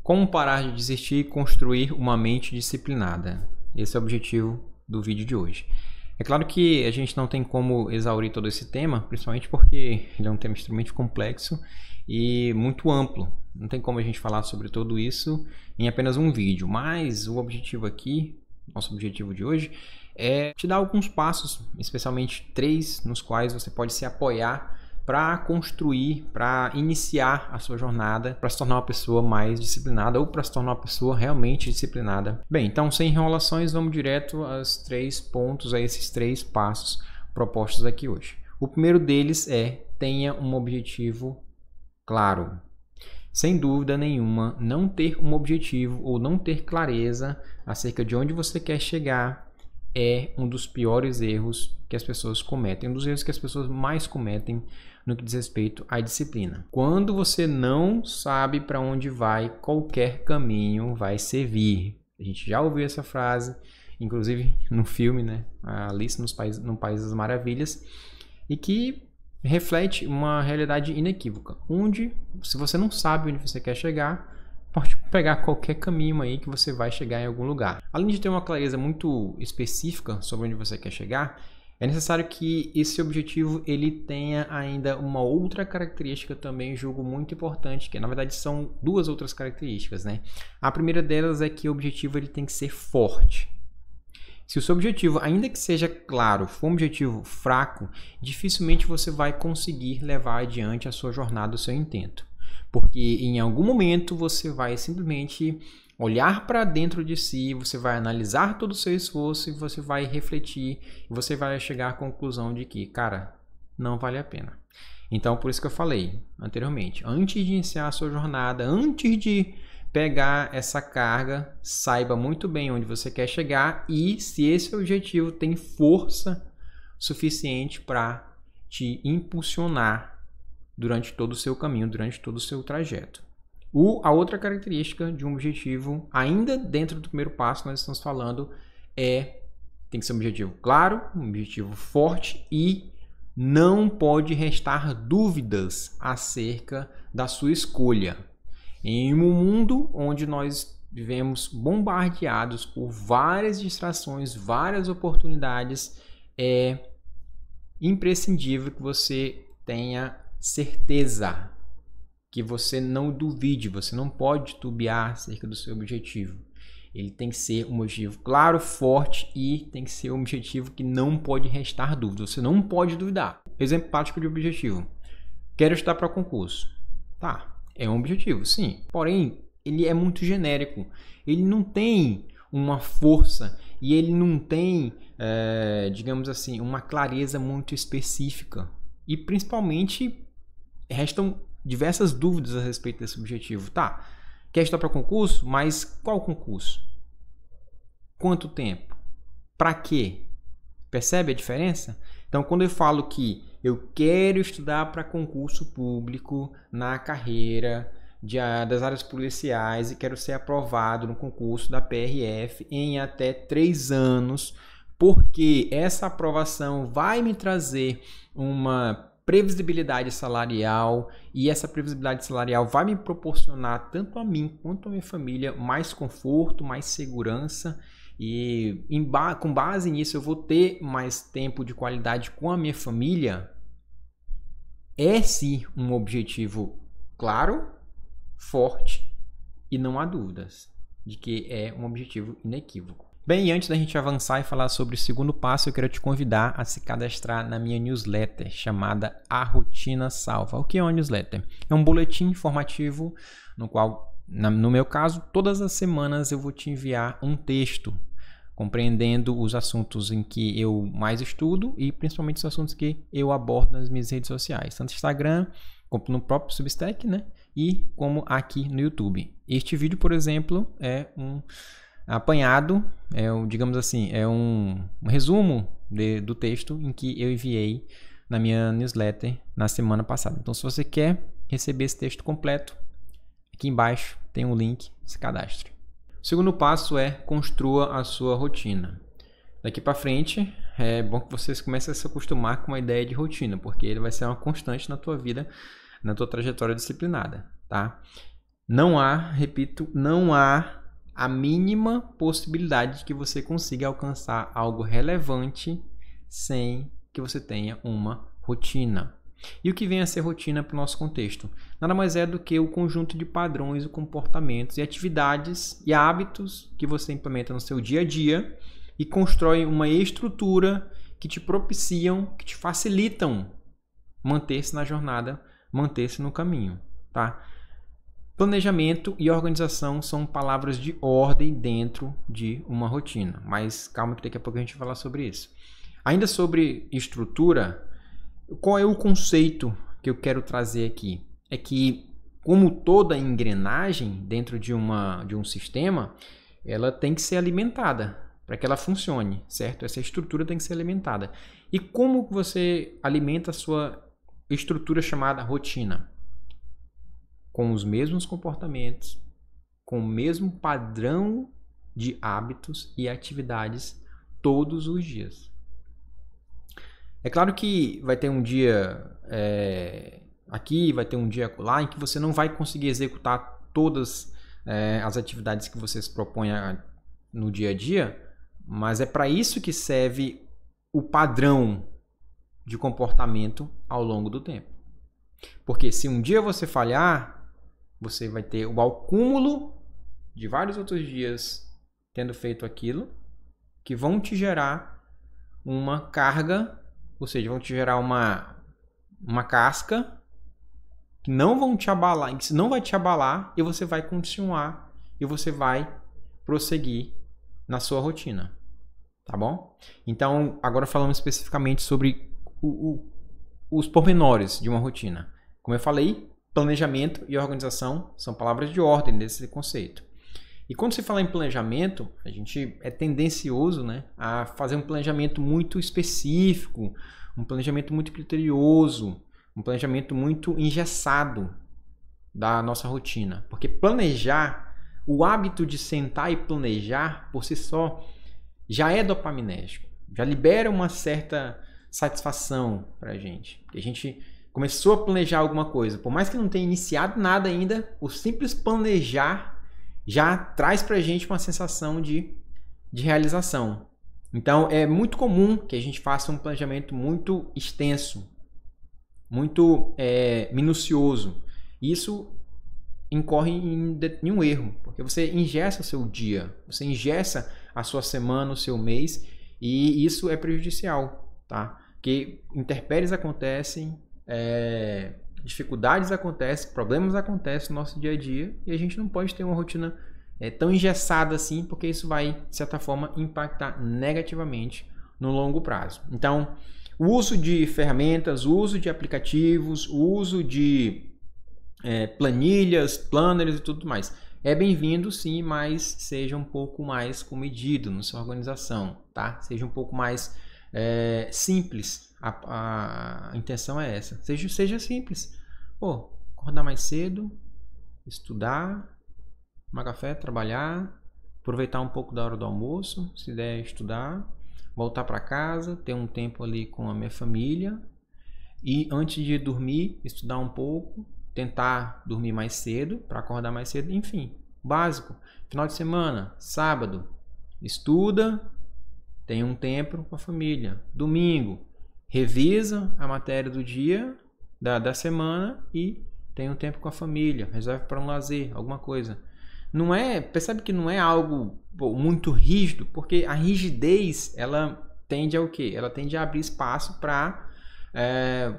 Como parar de desistir e construir uma mente disciplinada. Esse é o objetivo do vídeo de hoje. É claro que a gente não tem como exaurir todo esse tema, principalmente porque ele é um tema extremamente complexo e muito amplo. Não tem como a gente falar sobre tudo isso em apenas um vídeo, mas o objetivo aqui, nosso objetivo de hoje, é te dar alguns passos, especialmente 3, nos quais você pode se apoiar para construir, para iniciar a sua jornada, para se tornar uma pessoa mais disciplinada ou para se tornar uma pessoa realmente disciplinada. Bem, então sem enrolações, vamos direto aos 3 pontos, a esses 3 passos propostos aqui hoje. O primeiro deles é: tenha um objetivo claro. Sem dúvida nenhuma, não ter um objetivo ou não ter clareza acerca de onde você quer chegar é um dos piores erros que as pessoas cometem, um dos erros que as pessoas mais cometem no que diz respeito à disciplina. Quando você não sabe para onde vai, qualquer caminho vai servir. A gente já ouviu essa frase, inclusive no filme, né? Alice no País das Maravilhas, e que reflete uma realidade inequívoca, onde, se você não sabe onde você quer chegar, pode pegar qualquer caminho aí que você vai chegar em algum lugar. Além de ter uma clareza muito específica sobre onde você quer chegar, é necessário que esse objetivo ele tenha ainda uma outra característica também, julgo muito importante, que na verdade são 2 outras características, né? A primeira delas é que o objetivo ele tem que ser forte. Se o seu objetivo, ainda que seja claro, for um objetivo fraco, dificilmente você vai conseguir levar adiante a sua jornada, o seu intento. Porque em algum momento você vai simplesmente olhar para dentro de si, você vai analisar todo o seu esforço e você vai refletir e você vai chegar à conclusão de que, cara, não vale a pena. Então, por isso que eu falei anteriormente, antes de iniciar a sua jornada, antes de pegar essa carga, saiba muito bem onde você quer chegar e se esse objetivo tem força suficiente para te impulsionar durante todo o seu caminho, durante todo o seu trajeto. A outra característica de um objetivo, ainda dentro do primeiro passo que nós estamos falando, tem que ser um objetivo claro, um objetivo forte e não pode restar dúvidas acerca da sua escolha. Em um mundo onde nós vivemos bombardeados por várias distrações, várias oportunidades, é imprescindível que você tenha certeza, que você não duvide, você não pode titubear acerca do seu objetivo. Ele tem que ser um objetivo claro, forte e tem que ser um objetivo que não pode restar dúvida. Você não pode duvidar. Exemplo prático de objetivo. Quero estudar para concurso. Tá, é um objetivo, sim. Porém, ele é muito genérico. Ele não tem uma força e ele não tem, digamos assim, uma clareza muito específica. E principalmente restam diversas dúvidas a respeito desse objetivo. Tá, quer estudar para concurso, mas qual concurso? Quanto tempo? Para quê? Percebe a diferença? Então, quando eu falo que eu quero estudar para concurso público na carreira das áreas policiais e quero ser aprovado no concurso da PRF em até 3 anos, porque essa aprovação vai me trazer uma previsibilidade salarial e essa previsibilidade salarial vai me proporcionar tanto a mim quanto a minha família mais conforto, mais segurança e com base nisso eu vou ter mais tempo de qualidade com a minha família. É sim um objetivo claro, forte e não há dúvidas de que é um objetivo inequívoco. Bem, antes da gente avançar e falar sobre o segundo passo, eu quero te convidar a se cadastrar na minha newsletter chamada A Rotina Salva. O que é uma newsletter? É um boletim informativo no qual, no meu caso, todas as semanas eu vou te enviar um texto compreendendo os assuntos em que eu mais estudo e principalmente os assuntos que eu abordo nas minhas redes sociais, tanto no Instagram como no próprio Substack, né? E como aqui no YouTube. Este vídeo, por exemplo, é um apanhado, digamos assim, é um resumo do texto em que eu enviei na minha newsletter na semana passada. Então, se você quer receber esse texto completo, aqui embaixo tem um link, se cadastre. O segundo passo é construa a sua rotina. Daqui para frente, é bom que vocês comecem a se acostumar com uma ideia de rotina, porque ele vai ser uma constante na tua vida, na tua trajetória disciplinada, tá? Não há, repito, não há a mínima possibilidade de que você consiga alcançar algo relevante sem que você tenha uma rotina. E o que vem a ser rotina para o nosso contexto? Nada mais é do que o conjunto de padrões, comportamentos e atividades e hábitos que você implementa no seu dia a dia e constrói uma estrutura que te propiciam, que te facilitam manter-se na jornada, manter-se no caminho, tá? Planejamento e organização são palavras de ordem dentro de uma rotina, mas calma que daqui a pouco a gente vai falar sobre isso. Ainda sobre estrutura, qual é o conceito que eu quero trazer aqui? É que, como toda engrenagem dentro de um sistema, ela tem que ser alimentada para que ela funcione, certo? Essa estrutura tem que ser alimentada. E como você alimenta a sua estrutura chamada rotina? Com os mesmos comportamentos, com o mesmo padrão de hábitos e atividades todos os dias. É claro que vai ter um dia aqui, vai ter um dia lá em que você não vai conseguir executar todas as atividades que você se propõe no dia a dia, mas é para isso que serve o padrão de comportamento ao longo do tempo. Porque se um dia você falhar, você vai ter o acúmulo de vários outros dias tendo feito aquilo que vão te gerar uma carga, ou seja, vão te gerar uma casca que não vão te abalar, que não vai te abalar, e você vai continuar e você vai prosseguir na sua rotina, tá bom? Então, agora falando especificamente sobre os pormenores de uma rotina. Como eu falei, planejamento e organização são palavras de ordem desse conceito. E quando se fala em planejamento, a gente é tendencioso, né, a fazer um planejamento muito específico, um planejamento muito criterioso, um planejamento muito engessado da nossa rotina. Porque planejar, o hábito de sentar e planejar por si só já é dopaminérgico, já libera uma certa satisfação para a gente. Porque a gente começou a planejar alguma coisa, por mais que não tenha iniciado nada ainda, o simples planejar já traz para a gente uma sensação de realização. Então, é muito comum que a gente faça um planejamento muito extenso, muito minucioso. Isso incorre em um erro, porque você engessa o seu dia, você engessa a sua semana, o seu mês, e isso é prejudicial, tá? Porque intempéries acontecem, dificuldades acontecem, problemas acontecem no nosso dia a dia, e a gente não pode ter uma rotina tão engessada assim, porque isso vai, de certa forma, impactar negativamente no longo prazo. Então, o uso de ferramentas, o uso de aplicativos, o uso de planilhas, planners e tudo mais é bem-vindo, sim, mas seja um pouco mais comedido na sua organização, tá? Seja um pouco mais simples. A intenção é essa. Seja simples. Pô, acordar mais cedo, estudar, tomar café, trabalhar, aproveitar um pouco da hora do almoço, se der estudar, voltar para casa, ter um tempo ali com a minha família e antes de dormir, estudar um pouco, tentar dormir mais cedo para acordar mais cedo, enfim, básico. Final de semana, sábado, estuda, tem um tempo com a família. Domingo, revisa a matéria do dia, da semana e tem um tempo com a família, reserve para um lazer, alguma coisa. Percebe que não é algo muito rígido, porque a rigidez, ela tende a o quê? Ela tende a abrir espaço para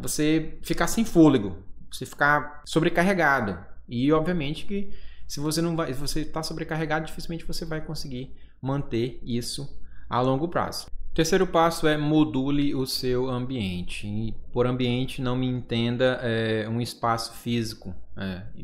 você ficar sem fôlego, você ficar sobrecarregado. E obviamente que se você está sobrecarregado, dificilmente você vai conseguir manter isso a longo prazo. O terceiro passo é module o seu ambiente. E por ambiente não me entenda um espaço físico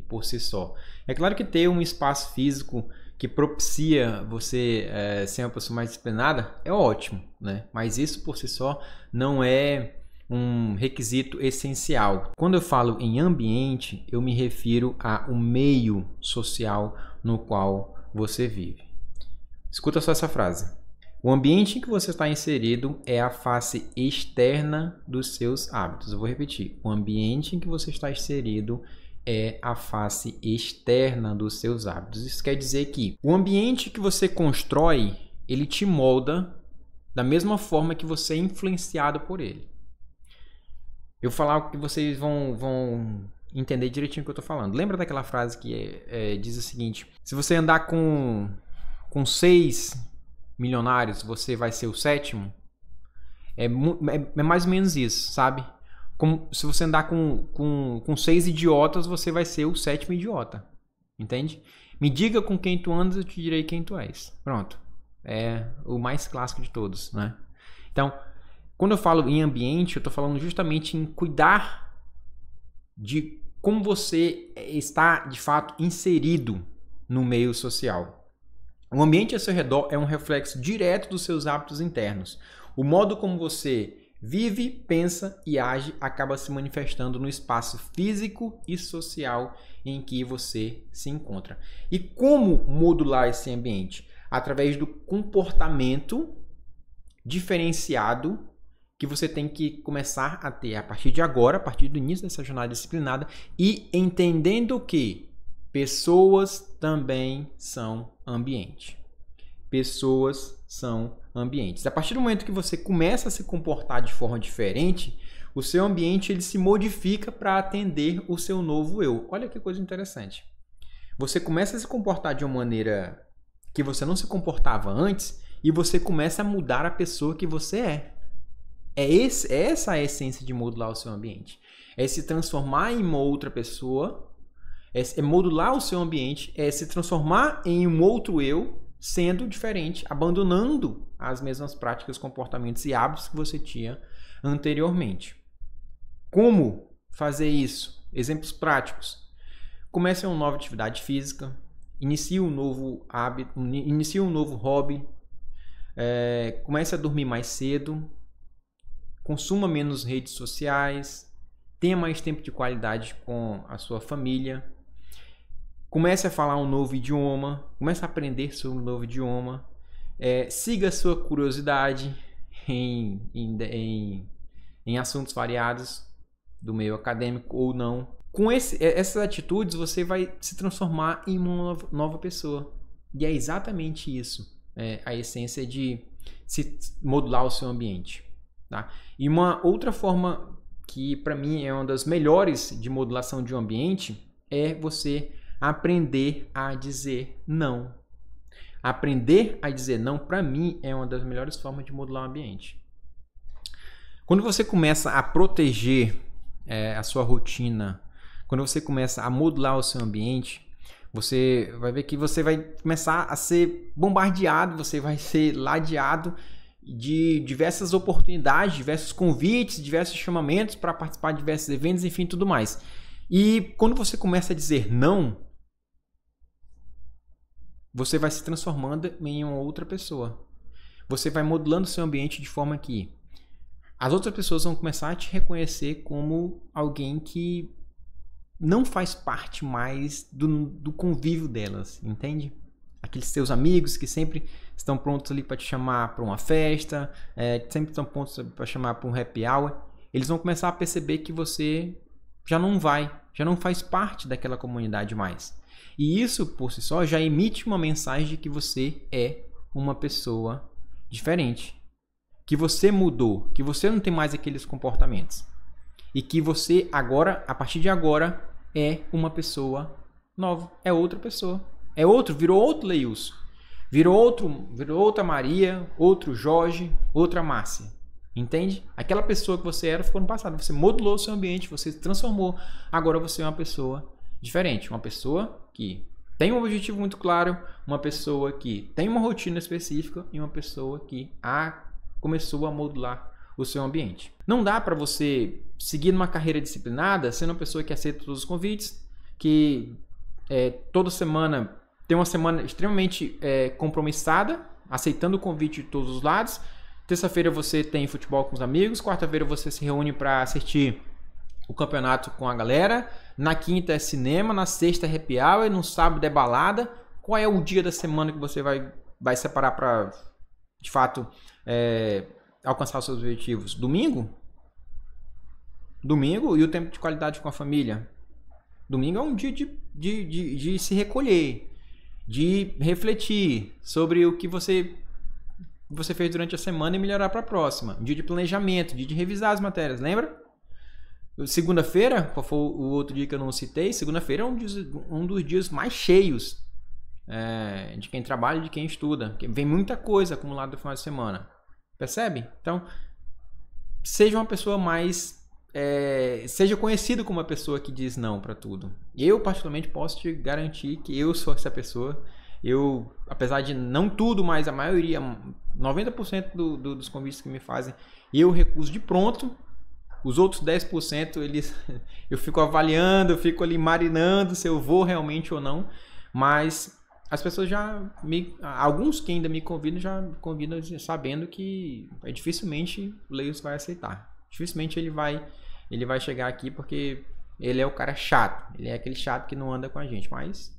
por si só. É claro que ter um espaço físico que propicia você ser uma pessoa mais disciplinada é ótimo, né? Mas isso por si só não é um requisito essencial. Quando eu falo em ambiente, eu me refiro ao meio social no qual você vive. Escuta só essa frase. O ambiente em que você está inserido é a face externa dos seus hábitos. Eu vou repetir. O ambiente em que você está inserido é a face externa dos seus hábitos. Isso quer dizer que o ambiente que você constrói, ele te molda da mesma forma que você é influenciado por ele. Eu vou falar o que vocês vão entender direitinho o que eu estou falando. Lembra daquela frase que diz o seguinte: se você andar com 6 milionários, você vai ser o 7º? É mais ou menos isso, sabe? Como se você andar com 6 idiotas, você vai ser o 7º idiota. Entende? Me diga com quem tu andas, eu te direi quem tu és. Pronto. É o mais clássico de todos, né? Então, quando eu falo em ambiente, eu estou falando justamente em cuidar de como você está, de fato, inserido no meio social. O ambiente ao seu redor é um reflexo direto dos seus hábitos internos. O modo como você vive, pensa e age acaba se manifestando no espaço físico e social em que você se encontra. E como modular esse ambiente? Através do comportamento diferenciado que você tem que começar a ter a partir de agora, a partir do início dessa jornada disciplinada, e entendendo que pessoas também são ambiente. Pessoas são ambientes. A partir do momento que você começa a se comportar de forma diferente, o seu ambiente ele se modifica para atender o seu novo eu. Olha que coisa interessante. Você começa a se comportar de uma maneira que você não se comportava antes e você começa a mudar a pessoa que você é. Essa é a essência de modular o seu ambiente. É se transformar em uma outra pessoa, é modular o seu ambiente, é se transformar em um outro eu, sendo diferente, abandonando as mesmas práticas, comportamentos e hábitos que você tinha anteriormente. Como fazer isso? Exemplos práticos. Comece uma nova atividade física, inicie um novo hábito, inicie um novo hobby, comece a dormir mais cedo, consuma menos redes sociais, tenha mais tempo de qualidade com a sua família, comece a falar um novo idioma, comece a aprender sobre um novo idioma, siga a sua curiosidade em assuntos variados do meio acadêmico ou não. Com essas atitudes você vai se transformar em uma nova pessoa. E é exatamente isso, a essência de se modular o seu ambiente. Tá? E uma outra forma que para mim é uma das melhores de modulação de um ambiente é você aprender a dizer não. Aprender a dizer não, para mim, é uma das melhores formas de modular o ambiente. Quando você começa a proteger a sua rotina, quando você começa a modular o seu ambiente, você vai ver que você vai começar a ser bombardeado, você vai ser ladeado de diversas oportunidades, diversos convites, diversos chamamentos para participar de diversos eventos, enfim, tudo mais. E quando você começa a dizer não, você vai se transformando em uma outra pessoa. Você vai modulando o seu ambiente de forma que as outras pessoas vão começar a te reconhecer como alguém que não faz parte mais do convívio delas, entende? Aqueles seus amigos que sempre estão prontos ali para te chamar para uma festa, que sempre estão prontos para chamar para um happy hour, eles vão começar a perceber que você já não faz parte daquela comunidade mais. E isso, por si só, já emite uma mensagem de que você é uma pessoa diferente. Que você mudou, que você não tem mais aqueles comportamentos. E que você agora, a partir de agora, é uma pessoa nova. É outra pessoa. É outro, virou outro Leilson. Virou outra Maria, outro Jorge, outra Márcia. Entende? Aquela pessoa que você era ficou no passado. Você modulou o seu ambiente, você se transformou. Agora você é uma pessoa diferente. Uma pessoa que tem um objetivo muito claro, uma pessoa que tem uma rotina específica e uma pessoa que começou a modular o seu ambiente. Não dá para você seguir numa carreira disciplinada sendo uma pessoa que aceita todos os convites, que toda semana tem uma semana extremamente compromissada, aceitando o convite de todos os lados. Terça-feira você tem futebol com os amigos, quarta-feira você se reúne para assistir o campeonato com a galera, na quinta é cinema, na sexta é happy hour, no sábado é balada. Qual é o dia da semana que você vai separar para, de fato, alcançar os seus objetivos? Domingo? Domingo e o tempo de qualidade com a família. Domingo é um dia de se recolher, de refletir sobre o que você fez durante a semana e melhorar para a próxima. Um dia de planejamento, dia de revisar as matérias, lembra? Segunda-feira, qual foi o outro dia que eu não citei? Segunda-feira é um dos dias mais cheios de quem trabalha e de quem estuda. Vem muita coisa acumulada no final de semana. Percebe? Então, seja uma pessoa mais... seja conhecido como uma pessoa que diz não para tudo. Eu, particularmente, posso te garantir que eu sou essa pessoa. Eu, apesar de não tudo, mas a maioria, 90% dos convites que me fazem, eu recuso de pronto. Os outros 10%, eu fico avaliando, eu fico ali marinando se eu vou realmente ou não. Mas as pessoas alguns que ainda me convidam, já convidam sabendo que dificilmente o Leils vai aceitar. Dificilmente ele vai chegar aqui porque ele é o cara chato. Ele é aquele chato que não anda com a gente. Mas,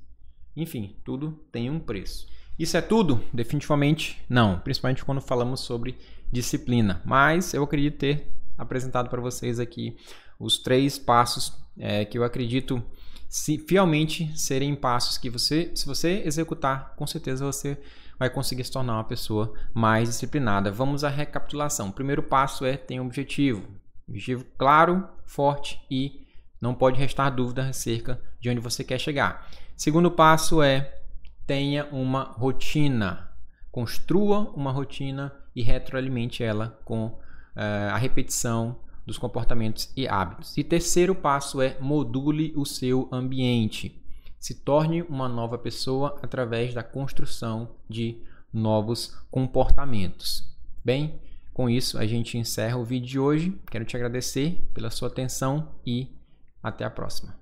enfim, tudo tem um preço. Isso é tudo? Definitivamente não. Principalmente quando falamos sobre disciplina. Mas eu acredito ter apresentado para vocês aqui os 3 passos que eu acredito fielmente serem passos que se você executar, com certeza você vai conseguir se tornar uma pessoa mais disciplinada. Vamos à recapitulação. O primeiro passo é ter um objetivo. Objetivo claro, forte e não pode restar dúvida acerca de onde você quer chegar. Segundo passo é tenha uma rotina. Construa uma rotina e retroalimente ela com a repetição dos comportamentos e hábitos. E terceiro passo é module o seu ambiente. Se torne uma nova pessoa através da construção de novos comportamentos. Bem, com isso a gente encerra o vídeo de hoje. Quero te agradecer pela sua atenção e até a próxima.